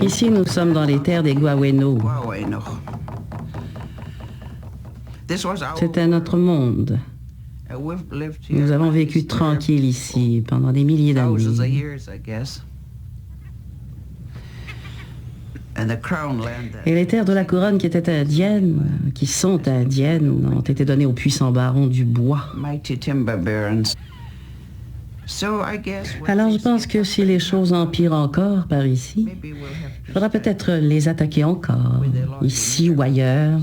Ici, nous sommes dans les terres des Guaweno. C'était notre monde. Nous avons vécu tranquille ici pendant des milliers d'années. Et les terres de la couronne qui étaient indiennes, qui sont indiennes, ont été données aux puissants barons du bois. Alors je pense que si les choses empirent encore par ici, il faudra peut-être les attaquer encore, ici ou ailleurs,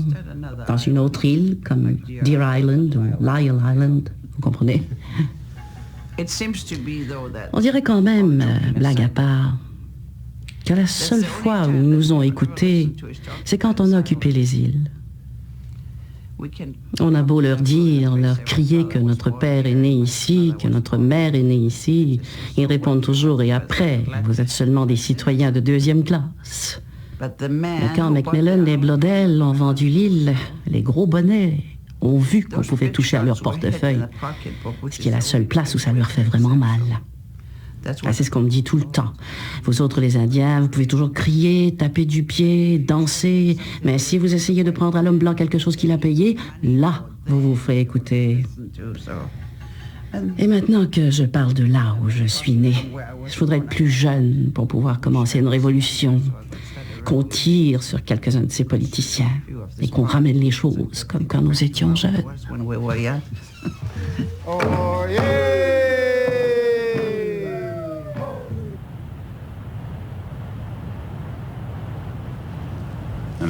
dans une autre île comme Deer Island ou Lyell Island, vous comprenez? On dirait quand même, blague à part, que la seule fois où ils nous ont écoutés, c'est quand on a occupé les îles. On a beau leur dire, leur crier que notre père est né ici, que notre mère est née ici, ils répondent toujours « et après, vous êtes seulement des citoyens de deuxième classe ». Mais quand Macmillan et Bloodell ont vendu l'île, les gros bonnets ont vu qu'on pouvait toucher à leur portefeuille, ce qui est la seule place où ça leur fait vraiment mal. C'est ce qu'on me dit tout le temps. Vous autres, les Indiens, vous pouvez toujours crier, taper du pied, danser, mais si vous essayez de prendre à l'homme blanc quelque chose qu'il a payé, là, vous vous ferez écouter. Et maintenant que je parle de là où je suis né, je voudrais être plus jeune pour pouvoir commencer une révolution, qu'on tire sur quelques-uns de ces politiciens et qu'on ramène les choses comme quand nous étions jeunes. Oh, yeah!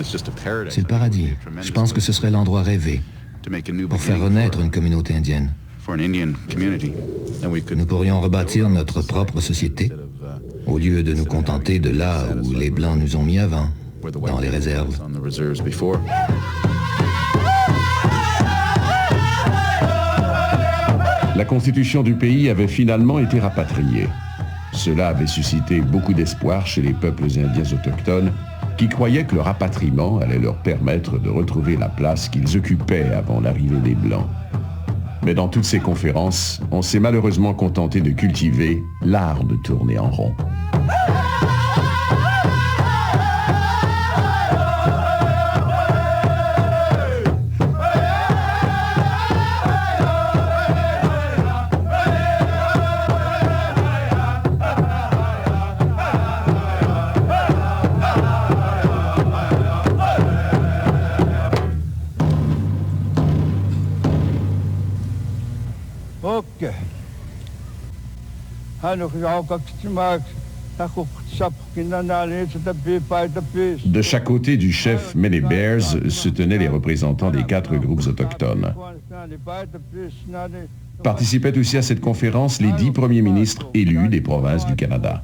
C'est le paradis. Je pense que ce serait l'endroit rêvé pour faire renaître une communauté indienne. Nous pourrions rebâtir notre propre société au lieu de nous contenter de là où les Blancs nous ont mis avant, dans les réserves. La constitution du pays avait finalement été rapatriée. Cela avait suscité beaucoup d'espoir chez les peuples indiens autochtones qui croyaient que le rapatriement allait leur permettre de retrouver la place qu'ils occupaient avant l'arrivée des Blancs. Mais dans toutes ces conférences, on s'est malheureusement contenté de cultiver l'art de tourner en rond. De chaque côté du chef Many Bears se tenaient les représentants des 4 groupes autochtones. Participaient aussi à cette conférence les 10 premiers ministres élus des provinces du Canada.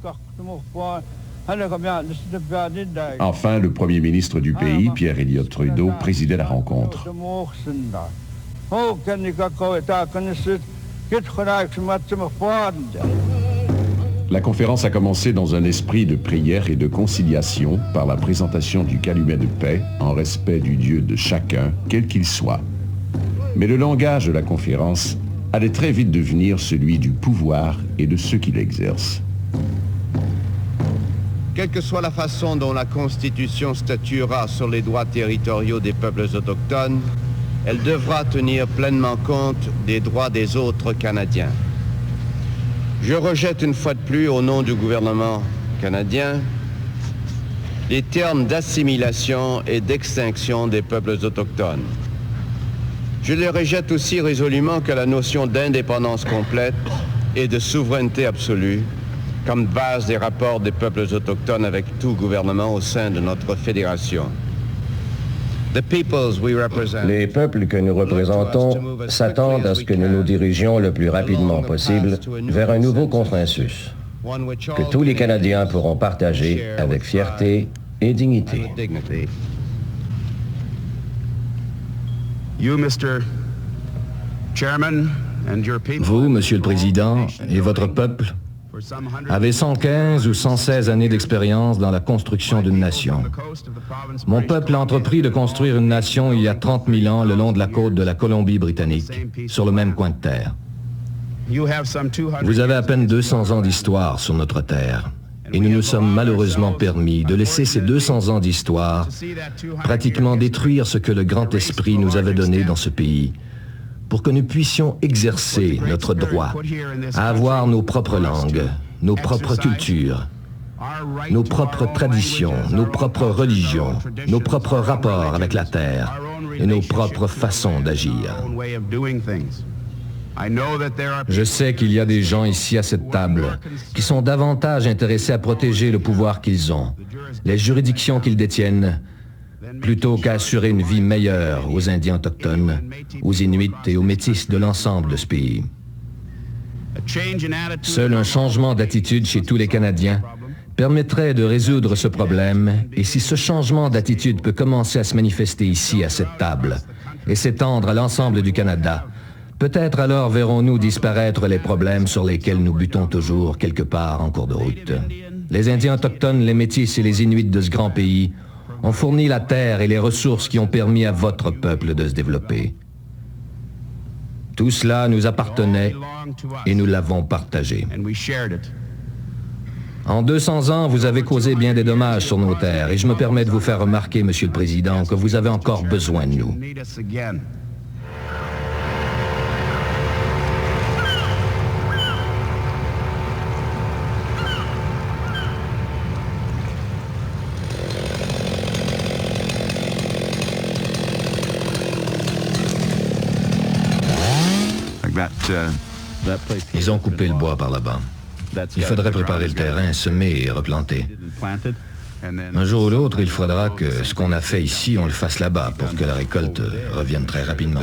Enfin, le premier ministre du pays, Pierre Elliott Trudeau, présidait la rencontre. La conférence a commencé dans un esprit de prière et de conciliation par la présentation du calumet de paix en respect du Dieu de chacun, quel qu'il soit. Mais le langage de la conférence allait très vite devenir celui du pouvoir et de ceux qui l'exercent. Quelle que soit la façon dont la Constitution statuera sur les droits territoriaux des peuples autochtones, elle devra tenir pleinement compte des droits des autres Canadiens. Je rejette une fois de plus, au nom du gouvernement canadien, les termes d'assimilation et d'extinction des peuples autochtones. Je les rejette aussi résolument que la notion d'indépendance complète et de souveraineté absolue comme base des rapports des peuples autochtones avec tout gouvernement au sein de notre fédération. Les peuples que nous représentons s'attendent à ce que nous nous dirigions le plus rapidement possible vers un nouveau consensus que tous les Canadiens pourront partager avec fierté et dignité. Vous, Monsieur le Président, et votre peuple avez 115 ou 116 années d'expérience dans la construction d'une nation. Mon peuple a entrepris de construire une nation il y a 30 000 ans le long de la côte de la Colombie-Britannique, sur le même coin de terre. Vous avez à peine 200 ans d'histoire sur notre terre. Et nous nous sommes malheureusement permis de laisser ces 200 ans d'histoire pratiquement détruire ce que le grand esprit nous avait donné dans ce pays, pour que nous puissions exercer notre droit à avoir nos propres langues, nos propres cultures, nos propres traditions, nos propres religions, nos propres rapports avec la terre et nos propres façons d'agir. Je sais qu'il y a des gens ici à cette table qui sont davantage intéressés à protéger le pouvoir qu'ils ont, les juridictions qu'ils détiennent, plutôt qu'à assurer une vie meilleure aux Indiens autochtones, aux Inuits et aux Métis de l'ensemble de ce pays. Seul un changement d'attitude chez tous les Canadiens permettrait de résoudre ce problème, et si ce changement d'attitude peut commencer à se manifester ici, à cette table, et s'étendre à l'ensemble du Canada, peut-être alors verrons-nous disparaître les problèmes sur lesquels nous butons toujours quelque part en cours de route. Les Indiens autochtones, les Métis et les Inuits de ce grand pays ont fourni la terre et les ressources qui ont permis à votre peuple de se développer. Tout cela nous appartenait et nous l'avons partagé. En 200 ans, vous avez causé bien des dommages sur nos terres et je me permets de vous faire remarquer, Monsieur le Président, que vous avez encore besoin de nous. Ils ont coupé le bois par là-bas. Il faudrait préparer le terrain, semer et replanter. Un jour ou l'autre, il faudra que ce qu'on a fait ici, on le fasse là-bas pour que la récolte revienne très rapidement.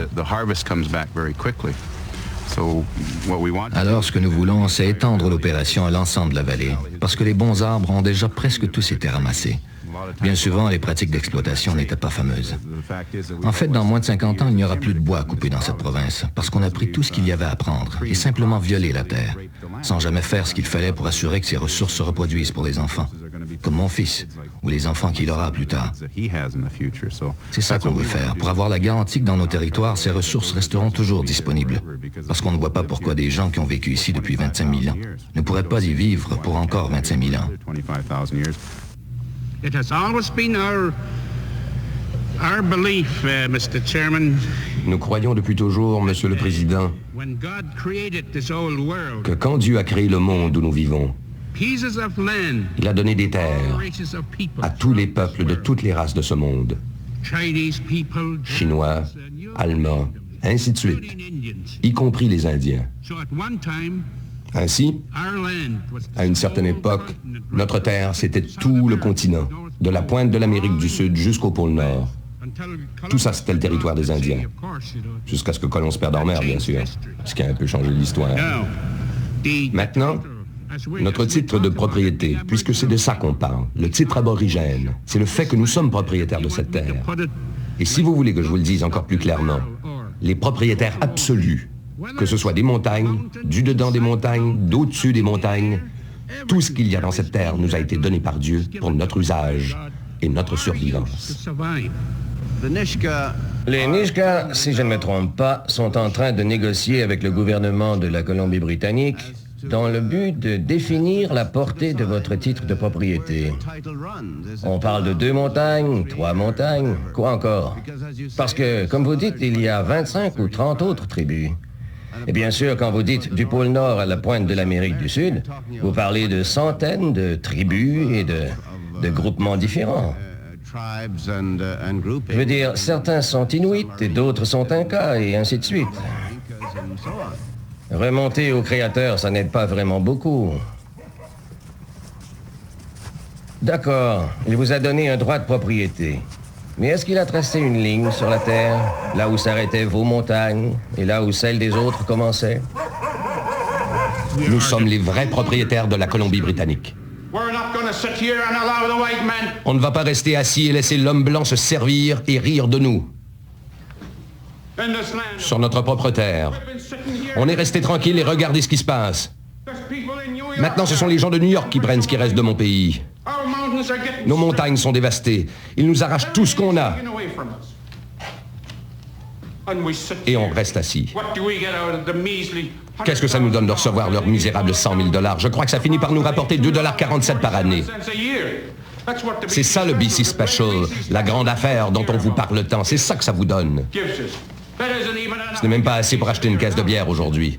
Alors, ce que nous voulons, c'est étendre l'opération à l'ensemble de la vallée, parce que les bons arbres ont déjà presque tous été ramassés. Bien souvent, les pratiques d'exploitation n'étaient pas fameuses. En fait, dans moins de 50 ans, il n'y aura plus de bois à couper dans cette province, parce qu'on a pris tout ce qu'il y avait à prendre et simplement violé la terre, sans jamais faire ce qu'il fallait pour assurer que ces ressources se reproduisent pour les enfants, comme mon fils, ou les enfants qu'il aura plus tard. C'est ça qu'on veut faire, pour avoir la garantie que dans nos territoires, ces ressources resteront toujours disponibles, parce qu'on ne voit pas pourquoi des gens qui ont vécu ici depuis 25 000 ans ne pourraient pas y vivre pour encore 25 000 ans. It has always been our belief, Mr. Chairman. Nous croyons depuis toujours, Monsieur le Président, que quand Dieu a créé le monde où nous vivons, il a donné des terres à tous les peuples de toutes les races de ce monde. Chinois, Allemands, ainsi de suite, y compris les Indiens. Ainsi, à une certaine époque, notre terre, c'était tout le continent, de la pointe de l'Amérique du Sud jusqu'au pôle Nord. Tout ça, c'était le territoire des Indiens. Jusqu'à ce que Colomb se perde en mer, bien sûr, ce qui a un peu changé l'histoire. Maintenant, notre titre de propriété, puisque c'est de ça qu'on parle, le titre aborigène, c'est le fait que nous sommes propriétaires de cette terre. Et si vous voulez que je vous le dise encore plus clairement, les propriétaires absolus, que ce soit des montagnes, du dedans des montagnes, d'au-dessus des montagnes, tout ce qu'il y a dans cette terre nous a été donné par Dieu pour notre usage et notre survivance. Les Nisga'a, si je ne me trompe pas, sont en train de négocier avec le gouvernement de la Colombie-Britannique dans le but de définir la portée de votre titre de propriété. On parle de 2 montagnes, 3 montagnes, quoi encore? Parce que, comme vous dites, il y a 25 ou 30 autres tribus. Et bien sûr, quand vous dites du pôle Nord à la pointe de l'Amérique du Sud, vous parlez de centaines de tribus et de groupements différents. Je veux dire, certains sont Inuits et d'autres sont Incas et ainsi de suite. Remonter au Créateur, ça n'aide pas vraiment beaucoup. D'accord, il vous a donné un droit de propriété. Mais est-ce qu'il a tracé une ligne sur la Terre, là où s'arrêtaient vos montagnes et là où celles des autres commençaient? Nous sommes les vrais propriétaires de la Colombie-Britannique. On ne va pas rester assis et laisser l'homme blanc se servir et rire de nous. Sur notre propre terre. On est resté tranquille et regardez ce qui se passe. Maintenant, ce sont les gens de New York qui prennent ce qui reste de mon pays. Nos montagnes sont dévastées. Ils nous arrachent tout ce qu'on a. Et on reste assis. Qu'est-ce que ça nous donne de recevoir leurs misérables 100 000 $? Je crois que ça finit par nous rapporter 2,47 $ par année. C'est ça le BC Special, la grande affaire dont on vous parle tant. C'est ça que ça vous donne. Ce n'est même pas assez pour acheter une caisse de bière aujourd'hui.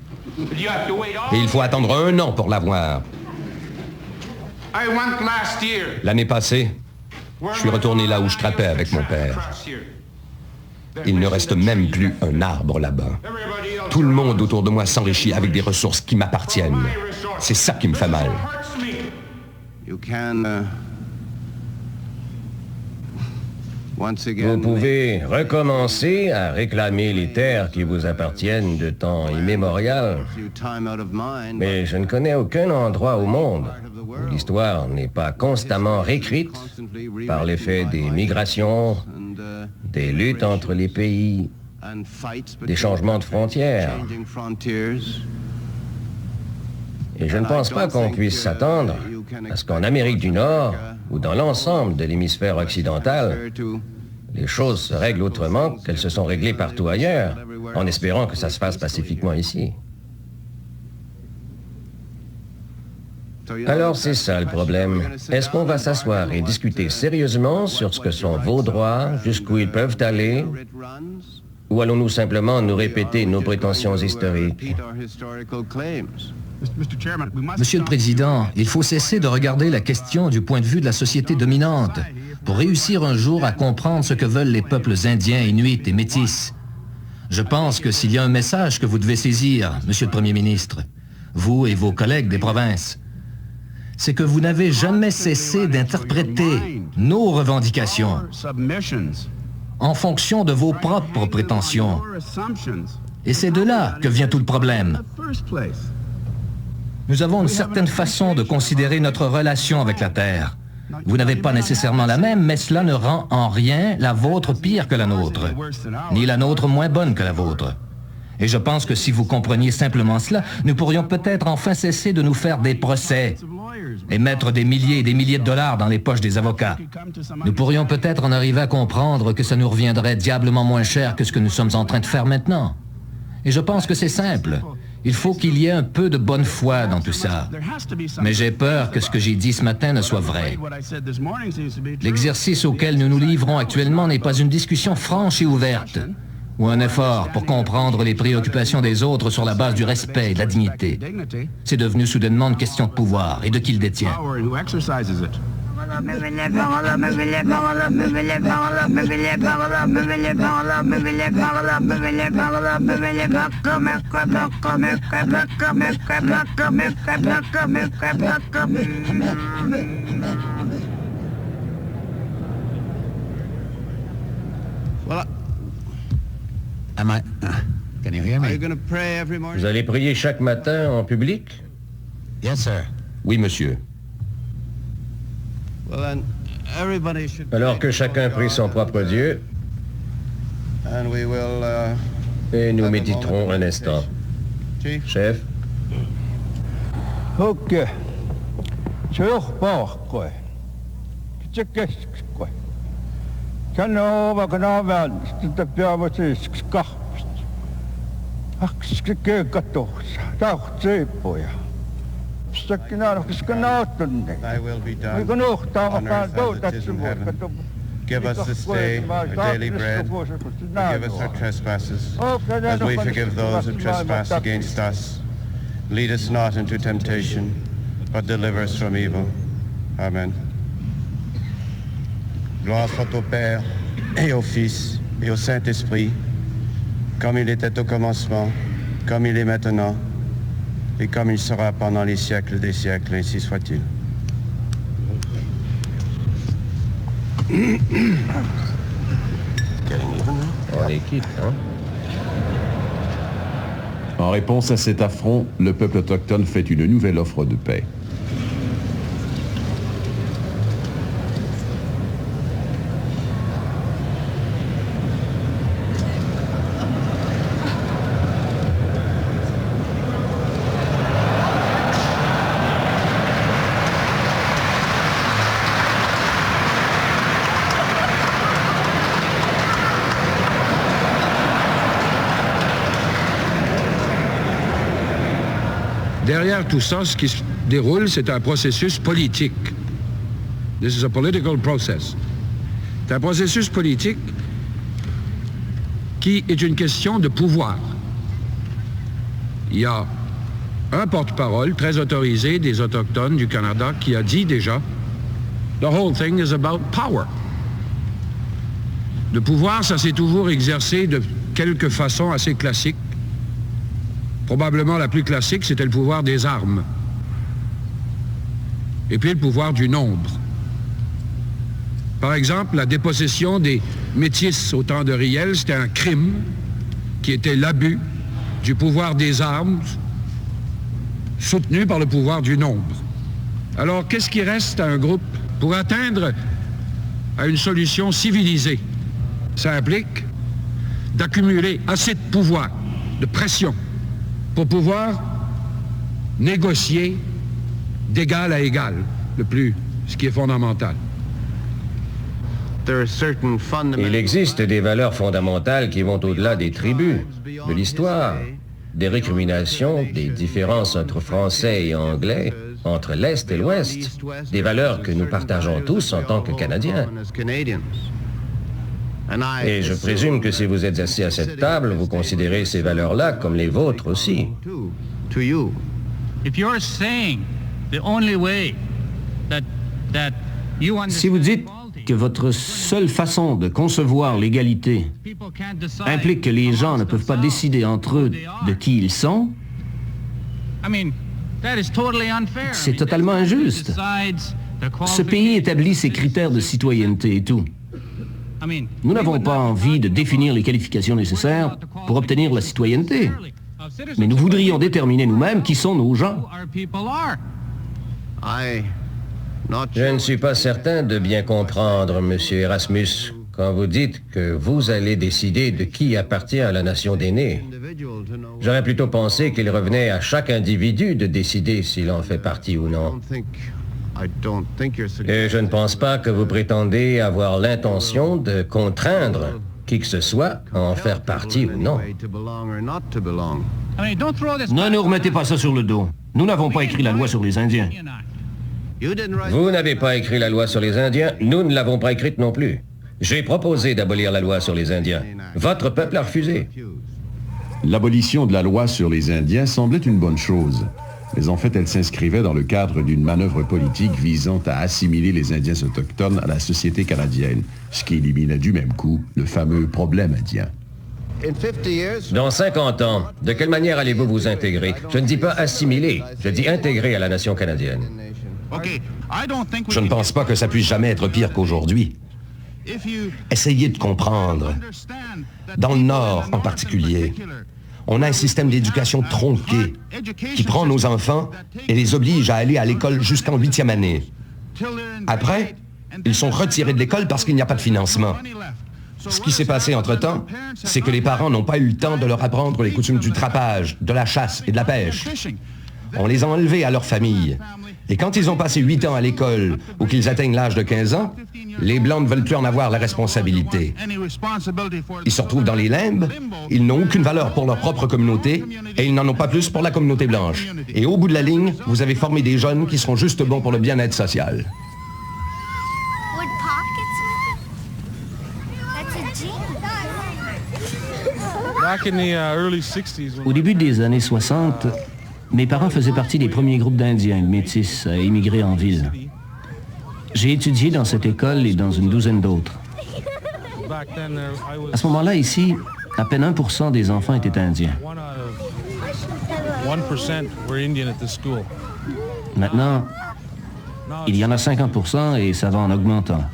Et il faut attendre 1 an pour l'avoir. L'année passée, je suis retourné là où je trappais avec mon père. Il ne reste même plus un arbre là-bas. Tout le monde autour de moi s'enrichit avec des ressources qui m'appartiennent. C'est ça qui me fait mal. Vous pouvez recommencer à réclamer les terres qui vous appartiennent de temps immémorial, mais je ne connais aucun endroit au monde où l'histoire n'est pas constamment réécrite par l'effet des migrations, des luttes entre les pays, des changements de frontières. Et je ne pense pas qu'on puisse s'attendre à ce qu'en Amérique du Nord ou dans l'ensemble de l'hémisphère occidental, les choses se règlent autrement qu'elles se sont réglées partout ailleurs, en espérant que ça se fasse pacifiquement ici. Alors c'est ça le problème. Est-ce qu'on va s'asseoir et discuter sérieusement sur ce que sont vos droits, jusqu'où ils peuvent aller, ou allons-nous simplement nous répéter nos prétentions historiques? Monsieur le Président, il faut cesser de regarder la question du point de vue de la société dominante pour réussir un jour à comprendre ce que veulent les peuples indiens, inuits et métis. Je pense que s'il y a un message que vous devez saisir, Monsieur le Premier ministre, vous et vos collègues des provinces, c'est que vous n'avez jamais cessé d'interpréter nos revendications en fonction de vos propres prétentions. Et c'est de là que vient tout le problème. Nous avons une certaine façon de considérer notre relation avec la Terre. Vous n'avez pas nécessairement la même, mais cela ne rend en rien la vôtre pire que la nôtre, ni la nôtre moins bonne que la vôtre. Et je pense que si vous compreniez simplement cela, nous pourrions peut-être enfin cesser de nous faire des procès et mettre des milliers et des milliers de dollars dans les poches des avocats. Nous pourrions peut-être en arriver à comprendre que ça nous reviendrait diablement moins cher que ce que nous sommes en train de faire maintenant. Et je pense que c'est simple. Il faut qu'il y ait un peu de bonne foi dans tout ça. Mais j'ai peur que ce que j'ai dit ce matin ne soit vrai. L'exercice auquel nous nous livrons actuellement n'est pas une discussion franche et ouverte, ou un effort pour comprendre les préoccupations des autres sur la base du respect et de la dignité. C'est devenu soudainement une question de pouvoir et de qui le détient. Voilà. Can you hear me? Vous allez prier chaque matin en public? Yes, sir. Oui, monsieur. Alors que chacun prie son propre Dieu, et nous méditerons un instant. Chef? Ok. Thy will be done on earth as it is in heaven. Give us this day our daily bread. Forgive us our trespasses, as we forgive those who trespass against us. Lead us not into temptation, but deliver us from evil. Amen. Gloire soit au Père, et au Fils, et au Saint-Esprit, comme il était au commencement, comme il est maintenant, et comme il sera pendant les siècles des siècles, ainsi soit-il. On les quitte, hein? En réponse à cet affront, le peuple autochtone fait une nouvelle offre de paix. derrière tout ça, ce qui se déroule, c'est un processus politique. This is a political process. C'est un processus politique qui est une question de pouvoir. Il y a un porte-parole très autorisé des Autochtones du Canada qui a dit déjà « The whole thing is about power ». Le pouvoir, ça s'est toujours exercé de quelque façon assez classique. Probablement la plus classique, c'était le pouvoir des armes. Et puis le pouvoir du nombre. Par exemple, la dépossession des métis au temps de Riel, c'était un crime qui était l'abus du pouvoir des armes soutenu par le pouvoir du nombre. Alors, qu'est-ce qui reste à un groupe pour atteindre à une solution civilisée? Ça implique d'accumuler assez de pouvoir, de pression, pour pouvoir négocier d'égal à égal, ce qui est fondamental. Il existe des valeurs fondamentales qui vont au-delà des tribus, de l'histoire, des récriminations, des différences entre Français et Anglais, entre l'Est et l'Ouest, des valeurs que nous partageons tous en tant que Canadiens. Et je présume que si vous êtes assis à cette table, vous considérez ces valeurs-là comme les vôtres aussi. Si vous dites que votre seule façon de concevoir l'égalité implique que les gens ne peuvent pas décider entre eux de qui ils sont, c'est totalement injuste. Ce pays établit ses critères de citoyenneté et tout. Nous n'avons pas envie de définir les qualifications nécessaires pour obtenir la citoyenneté, mais nous voudrions déterminer nous-mêmes qui sont nos gens. Je ne suis pas certain de bien comprendre, Monsieur Erasmus, quand vous dites que vous allez décider de qui appartient à la nation des nés. J'aurais plutôt pensé qu'il revenait à chaque individu de décider s'il en fait partie ou non. Et je ne pense pas que vous prétendez avoir l'intention de contraindre qui que ce soit à en faire partie ou non. Ne nous remettez pas ça sur le dos. Nous n'avons pas écrit la loi sur les Indiens. Vous n'avez pas écrit la loi sur les Indiens, nous ne l'avons pas écrite non plus. J'ai proposé d'abolir la loi sur les Indiens. Votre peuple a refusé. L'abolition de la loi sur les Indiens semblait une bonne chose. Mais en fait, elle s'inscrivait dans le cadre d'une manœuvre politique visant à assimiler les Indiens autochtones à la société canadienne, ce qui éliminait du même coup le fameux problème indien. Dans 50 ans, de quelle manière allez-vous vous intégrer? Je ne dis pas assimiler, je dis intégrer à la nation canadienne. Je ne pense pas que ça puisse jamais être pire qu'aujourd'hui. Essayez de comprendre. Dans le Nord en particulier, on a un système d'éducation tronqué qui prend nos enfants et les oblige à aller à l'école jusqu'en 8e année. Après, ils sont retirés de l'école parce qu'il n'y a pas de financement. Ce qui s'est passé entre-temps, c'est que les parents n'ont pas eu le temps de leur apprendre les coutumes du trapage, de la chasse et de la pêche. On les a enlevés à leur famille. Et quand ils ont passé 8 ans à l'école ou qu'ils atteignent l'âge de 15 ans, les Blancs ne veulent plus en avoir la responsabilité. Ils se retrouvent dans les limbes, ils n'ont aucune valeur pour leur propre communauté et ils n'en ont pas plus pour la communauté blanche. Et au bout de la ligne, vous avez formé des jeunes qui seront juste bons pour le bien-être social. Au début des années 60, mes parents faisaient partie des premiers groupes d'Indiens métis à émigrer en ville. J'ai étudié dans cette école et dans une douzaine d'autres. À ce moment-là, ici, à peine 1% des enfants étaient indiens. Maintenant, il y en a 50% et ça va en augmentant.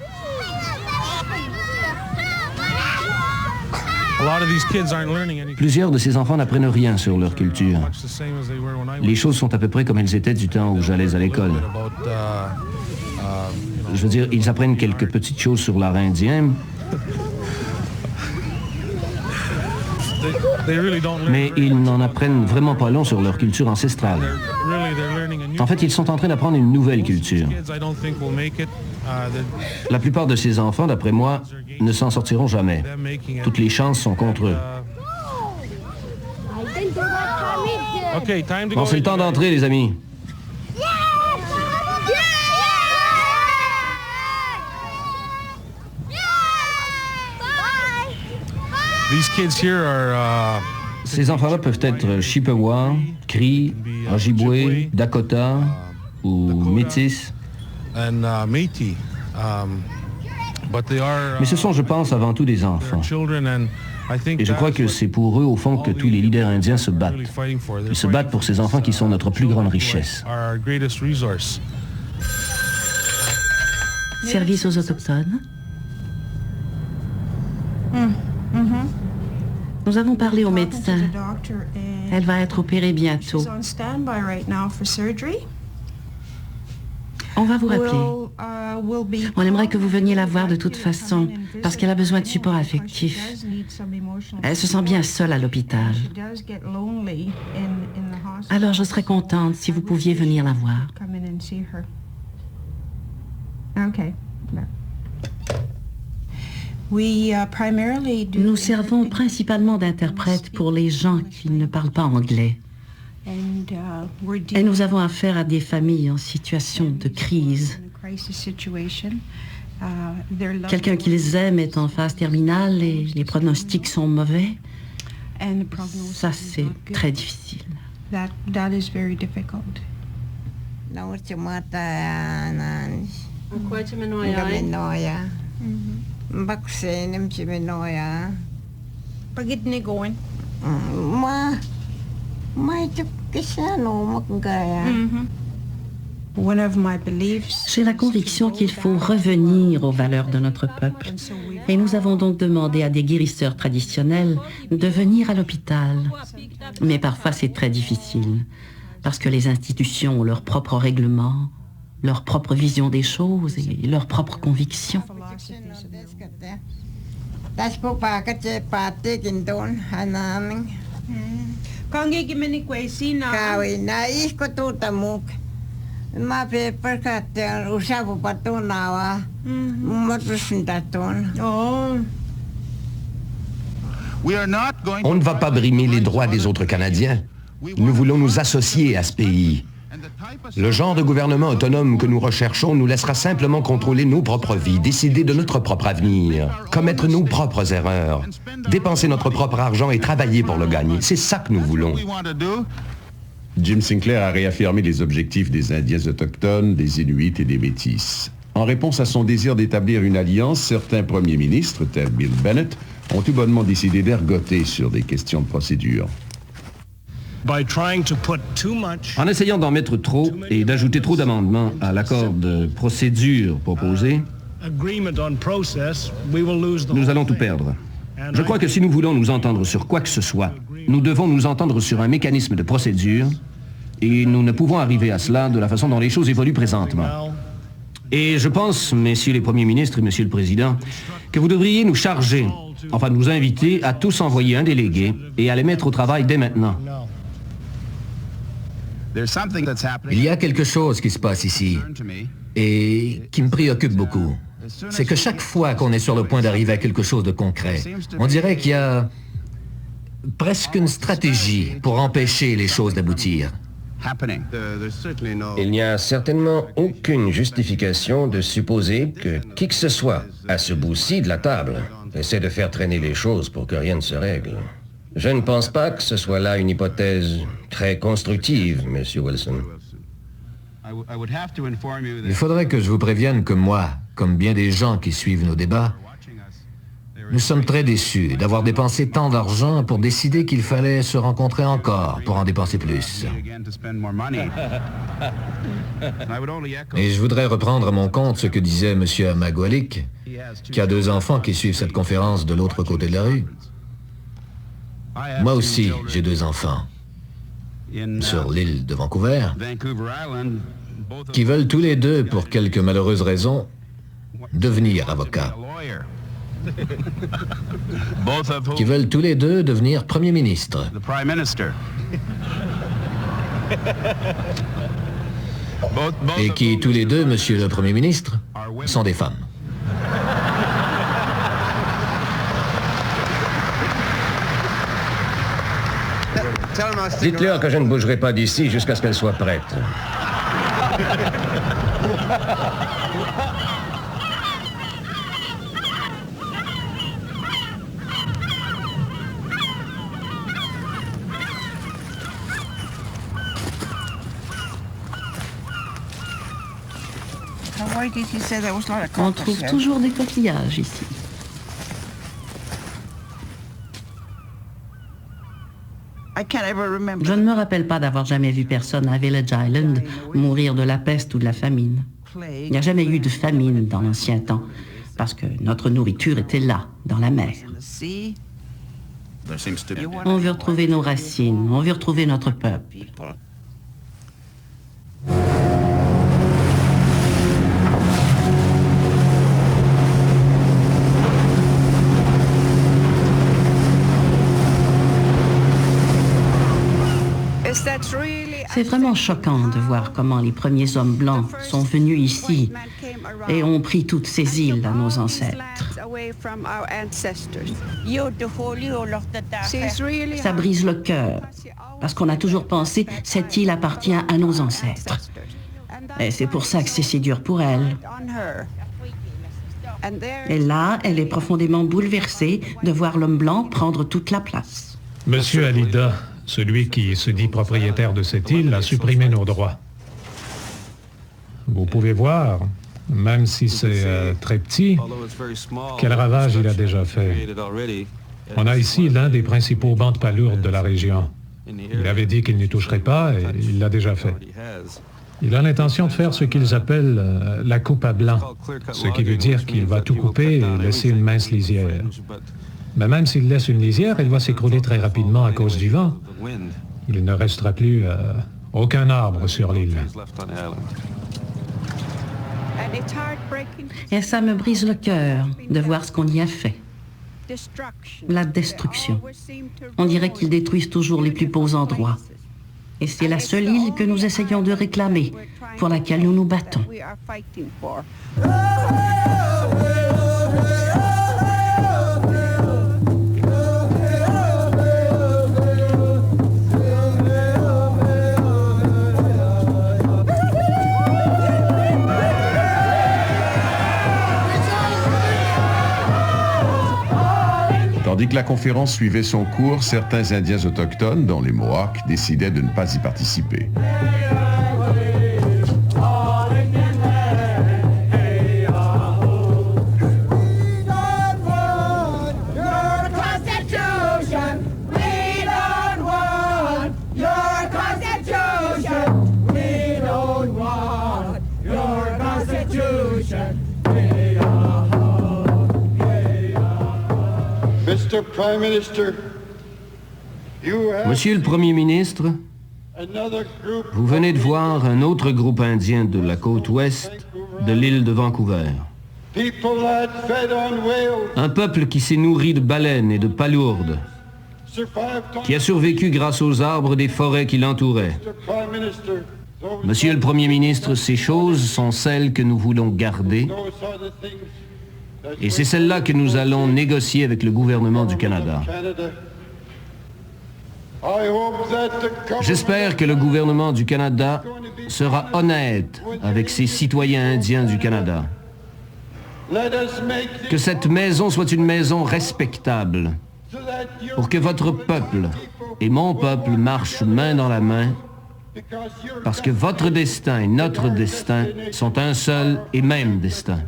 Plusieurs de ces enfants n'apprennent rien sur leur culture. Les choses sont à peu près comme elles étaient du temps où j'allais à l'école. Je veux dire, ils apprennent quelques petites choses sur l'art indien, mais ils n'en apprennent vraiment pas long sur leur culture ancestrale. En fait, ils sont en train d'apprendre une nouvelle culture. La plupart de ces enfants, d'après moi, ne s'en sortiront jamais. Toutes les chances sont contre eux. Bon, c'est le temps d'entrer, les amis. Ces enfants-là peuvent être Chippewa, Cree, Ojibwe, Dakota ou Métis. Mais ce sont, je pense, avant tout des enfants. Et je crois que c'est pour eux, au fond, que tous les leaders indiens se battent. Ils se battent pour ces enfants qui sont notre plus grande richesse. Service aux Autochtones. Nous avons parlé au médecin. Elle va être opérée bientôt. On va vous rappeler. On aimerait que vous veniez la voir de toute façon, parce qu'elle a besoin de support affectif. Elle se sent bien seule à l'hôpital. Alors je serais contente si vous pouviez venir la voir. Nous servons principalement d'interprètes pour les gens qui ne parlent pas anglais. Et nous avons affaire à des familles en situation de crise. Quelqu'un qui les aime est en phase terminale et les pronostics sont mauvais. Ça, c'est très difficile. J'ai la conviction qu'il faut revenir aux valeurs de notre peuple. Et nous avons donc demandé à des guérisseurs traditionnels de venir à l'hôpital. Mais parfois c'est très difficile, parce que les institutions ont leurs propres règlements, leur propre vision des choses et leurs propres convictions. On ne va pas brimer les droits des autres Canadiens. Nous voulons nous associer à ce pays. Le genre de gouvernement autonome que nous recherchons nous laissera simplement contrôler nos propres vies, décider de notre propre avenir, commettre nos propres erreurs, dépenser notre propre argent et travailler pour le gagner. C'est ça que nous voulons. Jim Sinclair a réaffirmé les objectifs des Indiens autochtones, des Inuits et des Métis. En réponse à son désir d'établir une alliance, certains premiers ministres, tel Bill Bennett, ont tout bonnement décidé d'ergoter sur des questions de procédure. En essayant d'en mettre trop et d'ajouter trop d'amendements à l'accord de procédure proposé, nous allons tout perdre. Je crois que si nous voulons nous entendre sur quoi que ce soit, nous devons nous entendre sur un mécanisme de procédure et nous ne pouvons arriver à cela de la façon dont les choses évoluent présentement. Et je pense, messieurs les premiers ministres et monsieur le président, que vous devriez nous charger, enfin nous inviter à tous envoyer un délégué et à les mettre au travail dès maintenant. Il y a quelque chose qui se passe ici et qui me préoccupe beaucoup. C'est que chaque fois qu'on est sur le point d'arriver à quelque chose de concret, on dirait qu'il y a presque une stratégie pour empêcher les choses d'aboutir. Il n'y a certainement aucune justification de supposer que qui que ce soit, à ce bout-ci de la table, essaie de faire traîner les choses pour que rien ne se règle. Je ne pense pas que ce soit là une hypothèse très constructive, M. Wilson. Il faudrait que je vous prévienne que moi, comme bien des gens qui suivent nos débats, nous sommes très déçus d'avoir dépensé tant d'argent pour décider qu'il fallait se rencontrer encore pour en dépenser plus. Et je voudrais reprendre à mon compte ce que disait M. Amagwalik, qui a 2 enfants qui suivent cette conférence de l'autre côté de la rue. Moi aussi, j'ai 2 enfants sur l'île de Vancouver qui veulent tous les 2, pour quelque malheureuse raison, devenir avocats. Qui veulent tous les 2 devenir Premier ministre. Et qui, tous les 2, Monsieur le Premier ministre, sont des femmes. Dites-leur que je ne bougerai pas d'ici jusqu'à ce qu'elle soit prête. On trouve toujours des coquillages ici. Je ne me rappelle pas d'avoir jamais vu personne à Village Island mourir de la peste ou de la famine. Il n'y a jamais eu de famine dans l'ancien temps, parce que notre nourriture était là, dans la mer. On veut retrouver nos racines, on veut retrouver notre peuple. C'est vraiment choquant de voir comment les premiers hommes blancs sont venus ici et ont pris toutes ces îles à nos ancêtres. Ça brise le cœur, parce qu'on a toujours pensé que cette île appartient à nos ancêtres. Et c'est pour ça que c'est si dur pour elle. Et là, elle est profondément bouleversée de voir l'homme blanc prendre toute la place. Monsieur Alida, celui qui se dit propriétaire de cette île a supprimé nos droits. Vous pouvez voir, même si c'est très petit, quel ravage il a déjà fait. On a ici l'un des principaux bancs de palourdes de la région. Il avait dit qu'il n'y toucherait pas et il l'a déjà fait. Il a l'intention de faire ce qu'ils appellent la coupe à blanc, ce qui veut dire qu'il va tout couper et laisser une mince lisière. Mais même s'il laisse une lisière, elle va s'écrouler très rapidement à cause du vent. Il ne restera plus aucun arbre sur l'île. Et ça me brise le cœur de voir ce qu'on y a fait. La destruction. On dirait qu'ils détruisent toujours les plus beaux endroits. Et c'est la seule île que nous essayons de réclamer, pour laquelle nous nous battons. Tandis que la conférence suivait son cours, certains Indiens autochtones, dont les Mohawks, décidaient de ne pas y participer. Monsieur le Premier ministre, vous venez de voir un autre groupe indien de la côte ouest de l'île de Vancouver. Un peuple qui s'est nourri de baleines et de palourdes, qui a survécu grâce aux arbres des forêts qui l'entouraient. Monsieur le Premier ministre, ces choses sont celles que nous voulons garder. Et c'est celle-là que nous allons négocier avec le gouvernement du Canada. J'espère que le gouvernement du Canada sera honnête avec ses citoyens indiens du Canada. Que cette maison soit une maison respectable, pour que votre peuple et mon peuple marchent main dans la main, parce que votre destin et notre destin sont un seul et même destin.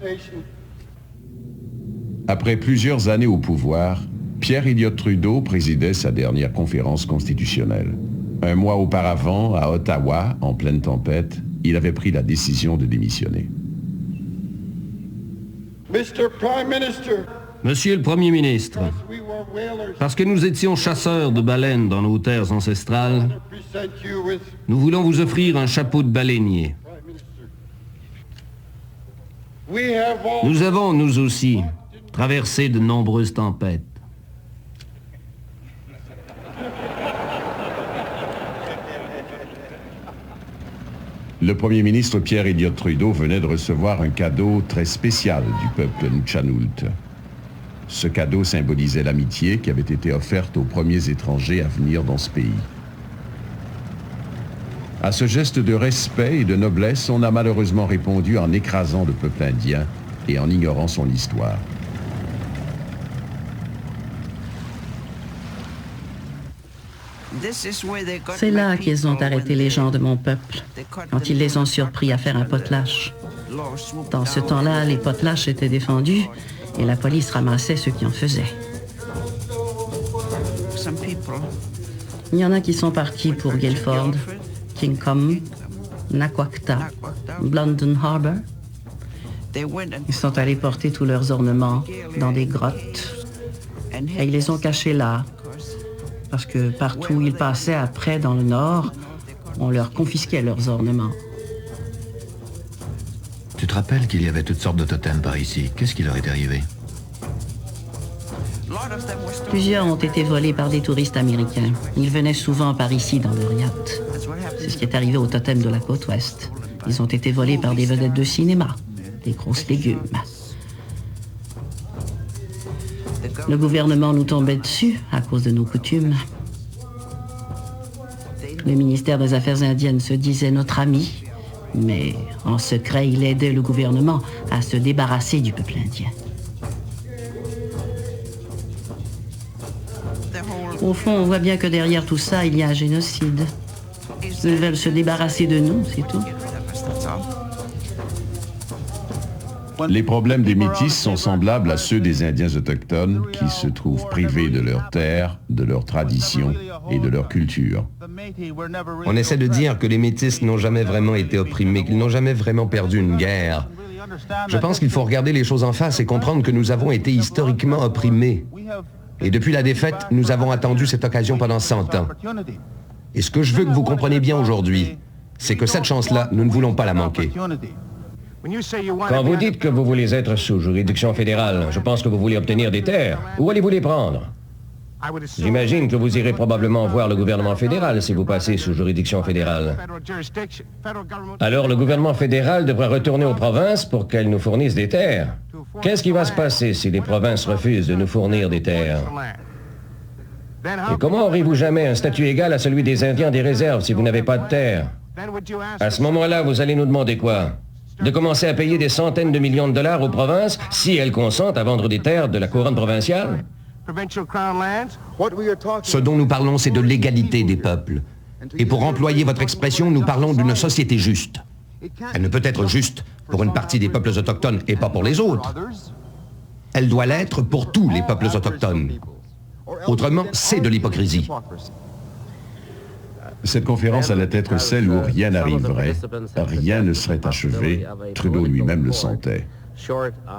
Après plusieurs années au pouvoir, Pierre Elliott Trudeau présidait sa dernière conférence constitutionnelle. Un mois auparavant, à Ottawa, en pleine tempête, il avait pris la décision de démissionner. Monsieur le Premier ministre, parce que nous étions chasseurs de baleines dans nos terres ancestrales, nous voulons vous offrir un chapeau de baleinier. Nous avons, nous aussi, traversé de nombreuses tempêtes. Le Premier ministre Pierre Elliott Trudeau venait de recevoir un cadeau très spécial du peuple Nunchanoult. Ce cadeau symbolisait l'amitié qui avait été offerte aux premiers étrangers à venir dans ce pays. À ce geste de respect et de noblesse, on a malheureusement répondu en écrasant le peuple indien et en ignorant son histoire. C'est là qu'ils ont arrêté les gens de mon peuple, quand ils les ont surpris à faire un potlatch. Dans ce temps-là, les potlatchs étaient défendus et la police ramassait ceux qui en faisaient. Il y en a qui sont partis pour Guilford, Kingcombe, Naquacta, Blunden Harbour. Ils sont allés porter tous leurs ornements dans des grottes et ils les ont cachés là, parce que partout où ils passaient après, dans le nord, on leur confisquait leurs ornements. Tu te rappelles qu'il y avait toutes sortes de totems par ici? Qu'est-ce qui leur est arrivé? Plusieurs ont été volés par des touristes américains. Ils venaient souvent par ici dans leur yacht. C'est ce qui est arrivé aux totems de la côte ouest. Ils ont été volés par des vedettes de cinéma, des grosses légumes. Le gouvernement nous tombait dessus à cause de nos coutumes. Le ministère des Affaires indiennes se disait notre ami, mais en secret, il aidait le gouvernement à se débarrasser du peuple indien. Au fond, on voit bien que derrière tout ça, il y a un génocide. Ils veulent se débarrasser de nous, c'est tout. Les problèmes des Métis sont semblables à ceux des Indiens autochtones qui se trouvent privés de leurs terres, de leurs traditions et de leur culture. On essaie de dire que les Métis n'ont jamais vraiment été opprimés, qu'ils n'ont jamais vraiment perdu une guerre. Je pense qu'il faut regarder les choses en face et comprendre que nous avons été historiquement opprimés. Et depuis la défaite, nous avons attendu cette occasion pendant 100 ans. Et ce que je veux que vous compreniez bien aujourd'hui, c'est que cette chance-là, nous ne voulons pas la manquer. Quand vous dites que vous voulez être sous juridiction fédérale, je pense que vous voulez obtenir des terres. Où allez-vous les prendre? J'imagine que vous irez probablement voir le gouvernement fédéral si vous passez sous juridiction fédérale. Alors le gouvernement fédéral devrait retourner aux provinces pour qu'elles nous fournissent des terres. Qu'est-ce qui va se passer si les provinces refusent de nous fournir des terres? Et comment aurez-vous jamais un statut égal à celui des Indiens des réserves si vous n'avez pas de terres? À ce moment-là, vous allez nous demander quoi? De commencer à payer des centaines de millions de dollars aux provinces si elles consentent à vendre des terres de la couronne provinciale? Ce dont nous parlons, c'est de l'égalité des peuples. Et pour employer votre expression, nous parlons d'une société juste. Elle ne peut être juste pour une partie des peuples autochtones et pas pour les autres. Elle doit l'être pour tous les peuples autochtones. Autrement, c'est de l'hypocrisie. Cette conférence allait être celle où rien n'arriverait, rien ne serait achevé, Trudeau lui-même le sentait.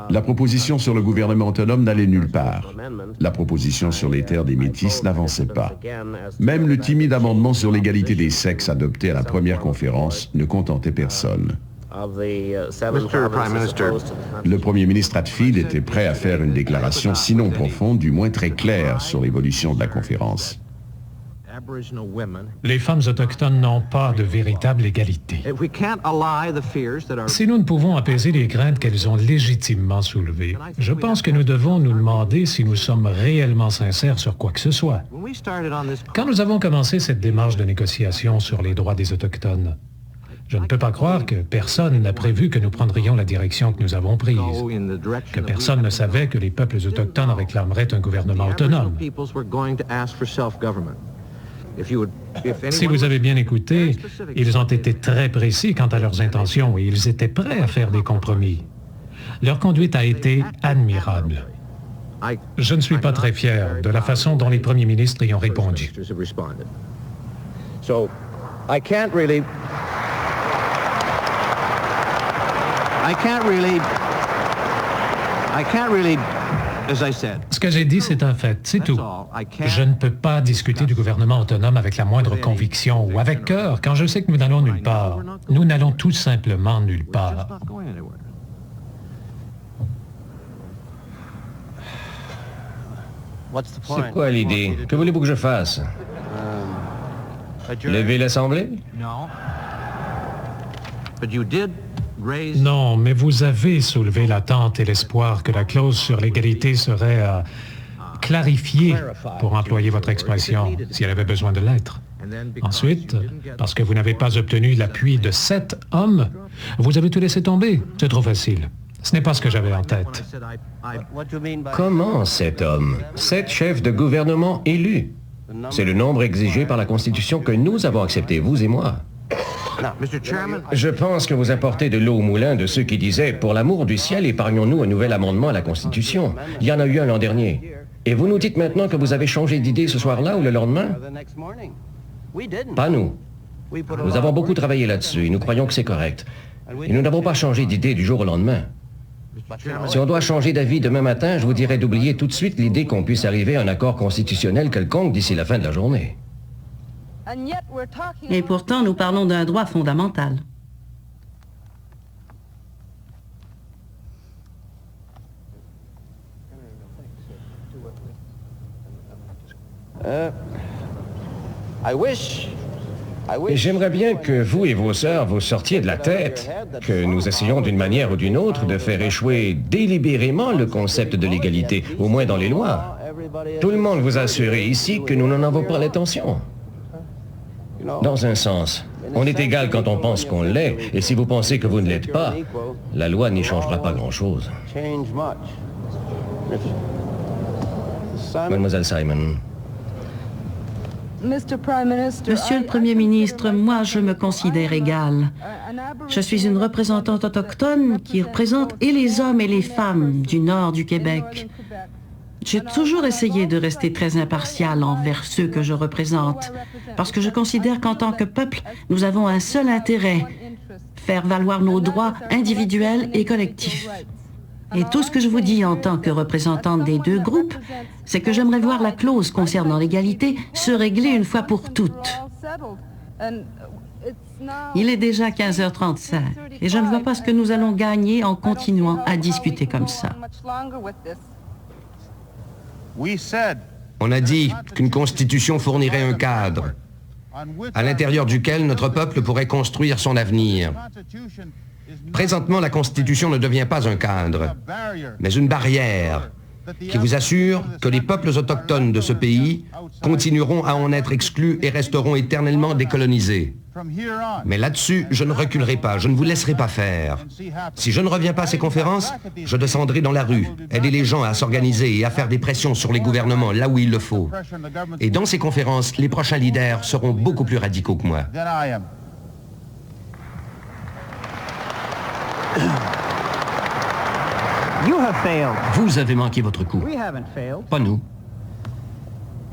La proposition sur le gouvernement autonome n'allait nulle part. La proposition sur les terres des Métis n'avançait pas. Même le timide amendement sur l'égalité des sexes adopté à la première conférence ne contentait personne. Le premier ministre Hatfield était prêt à faire une déclaration sinon profonde, du moins très claire sur l'évolution de la conférence. Les femmes autochtones n'ont pas de véritable égalité. Si nous ne pouvons apaiser les craintes qu'elles ont légitimement soulevées, je pense que nous devons nous demander si nous sommes réellement sincères sur quoi que ce soit. Quand nous avons commencé cette démarche de négociation sur les droits des Autochtones, je ne peux pas croire que personne n'a prévu que nous prendrions la direction que nous avons prise, que personne ne savait que les peuples autochtones réclameraient un gouvernement autonome. Si vous avez bien écouté, ils ont été très précis quant à leurs intentions et ils étaient prêts à faire des compromis. Leur conduite a été admirable. Je ne suis pas très fier de la façon dont les premiers ministres y ont répondu. Ce que j'ai dit, c'est un fait, c'est tout. Je ne peux pas discuter du gouvernement autonome avec la moindre conviction ou avec cœur quand je sais que nous n'allons nulle part. Nous n'allons tout simplement nulle part. C'est quoi l'idée? Que voulez-vous que je fasse? Lever l'Assemblée? Non, mais vous avez soulevé l'attente et l'espoir que la clause sur l'égalité serait clarifiée, pour employer votre expression, si elle avait besoin de l'être. Ensuite, parce que vous n'avez pas obtenu l'appui de 7 hommes, vous avez tout laissé tomber. C'est trop facile. Ce n'est pas ce que j'avais en tête. Comment 7 hommes? 7 chefs de gouvernement élus. C'est le nombre exigé par la Constitution que nous avons accepté, vous et moi. Je pense que vous apportez de l'eau au moulin de ceux qui disaient « Pour l'amour du ciel, épargnons-nous un nouvel amendement à la Constitution ». Il y en a eu un l'an dernier. Et vous nous dites maintenant que vous avez changé d'idée ce soir-là ou le lendemain? Pas nous. Nous avons beaucoup travaillé là-dessus et nous croyons que c'est correct. Et nous n'avons pas changé d'idée du jour au lendemain. Si on doit changer d'avis demain matin, je vous dirais d'oublier tout de suite l'idée qu'on puisse arriver à un accord constitutionnel quelconque d'ici la fin de la journée. Et pourtant, nous parlons d'un droit fondamental. Et j'aimerais bien que vous et vos sœurs vous sortiez de la tête, que nous essayons d'une manière ou d'une autre de faire échouer délibérément le concept de l'égalité, au moins dans les lois. Tout le monde vous a assuré ici que nous n'en avons pas l'intention. Dans un sens, on est égal quand on pense qu'on l'est, et si vous pensez que vous ne l'êtes pas, la loi n'y changera pas grand-chose. Mademoiselle Simon. Monsieur le Premier ministre, moi, je me considère égale. Je suis une représentante autochtone qui représente et les hommes et les femmes du nord du Québec. J'ai toujours essayé de rester très impartiale envers ceux que je représente, parce que je considère qu'en tant que peuple, nous avons un seul intérêt, faire valoir nos droits individuels et collectifs. Et tout ce que je vous dis en tant que représentante des deux groupes, c'est que j'aimerais voir la clause concernant l'égalité se régler une fois pour toutes. Il est déjà 15h35 et je ne vois pas ce que nous allons gagner en continuant à discuter comme ça. On a dit qu'une constitution fournirait un cadre à l'intérieur duquel notre peuple pourrait construire son avenir. Présentement, la Constitution ne devient pas un cadre, mais une barrière qui vous assure que les peuples autochtones de ce pays continueront à en être exclus et resteront éternellement décolonisés. Mais là-dessus, je ne reculerai pas, je ne vous laisserai pas faire. Si je ne reviens pas à ces conférences, je descendrai dans la rue, aider les gens à s'organiser et à faire des pressions sur les gouvernements là où il le faut. Et dans ces conférences, les prochains leaders seront beaucoup plus radicaux que moi. Vous avez manqué votre coup. Pas nous.